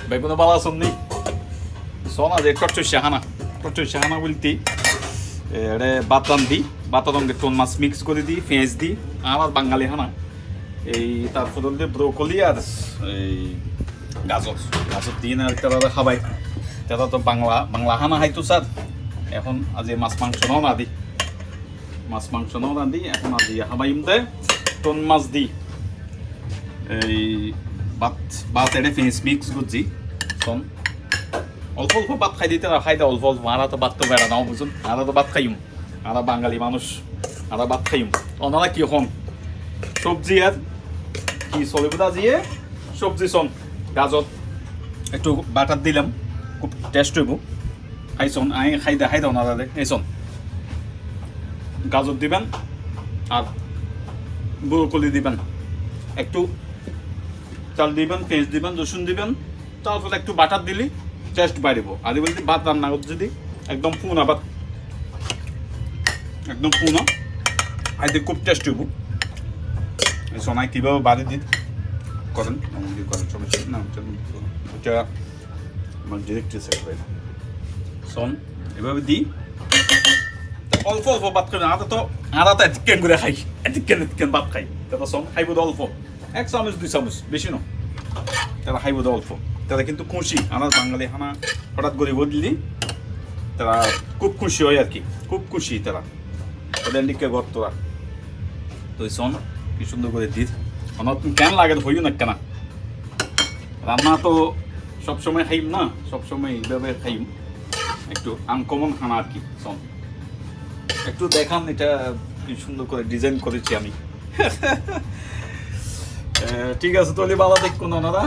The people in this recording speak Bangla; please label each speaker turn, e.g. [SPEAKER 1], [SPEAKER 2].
[SPEAKER 1] বেগুনো বালা শুননি সোনা যে টট্টু শাহানা বলতে এটা বাতান দিই বাতানকে টোন মাছ মিক্স করে দিই পেঁয়াজ দিই আমার বাঙালি হানা এই তারপর হচ্ছে ব্রোকলি আর এই গাজর দিয়ে না তারা খাবাই তারা তো বাংলা হানা খাইতো স্যার এখন আজ মাছ মাংস নাও না দিই এখন আজ হাবাইম দেয় টোন মাছ দিই এই ভাত এটা পেঁয়াজ মিক্স করছি শোন অল্প ভাত খাই দিতে খাইতে অল্প আরা তো ভাত তো বেড়া নাও বুঝুন আরা তো ভাত খাইম আরা বাঙালি মানুষ আরা ভাত খাইম ওনারা কি হন সবজি আর কি সলিবুদা দিয়ে সবজি শোন গাজর একটু বাটার দিলাম খুব টেস্ট হইব খাইছন আই খাই দাও ওনারা খাইছন গাজর দিবেন আর ব্রোকলি দিবেন একটু চাল দিবেন পেঁয়াজ দিবেন রসুন দিবেন তারপর একটু বাটার দিলি টেস্ট বাড়িব আর বলতে ভাত রান্না করতে যদি একদম পুনা ভাত একদম পুনা আইতে খুব টেস্ট হইব সোনাই কীভাবে বাড়ি দিন করেন সমস্যা না ওটা আমার ডিরেক্ট শোন এভাবে দিই অল্প ভাত খাই আদা তো এদিকেন করে খাই এদিকেন ভাত খাই তারা শোন খাইব তো অল্প 1 চামচ 2 চামচ বেশি ন তারা খাইব তো অল্প তারা কিন্তু খুশি আমার বাঙালি হানা হঠাৎ করে বদলি তারা খুব খুশি হয় আর কি খুব খুশি তারা ওদের লিখে ঘর তোরা তো শোন কি সুন্দর করে দিস আমার কেন লাগে হইও না কেনা রান্না তো সবসময় খাইম না সবসময় এইভাবে খাইম একটু আনকমন খানা আর কি শোন একটু দেখান এটা কি সুন্দর করে ডিজাইন করেছি আমি ঠিক আছে তাহলে বাবা দেখুন ওনারা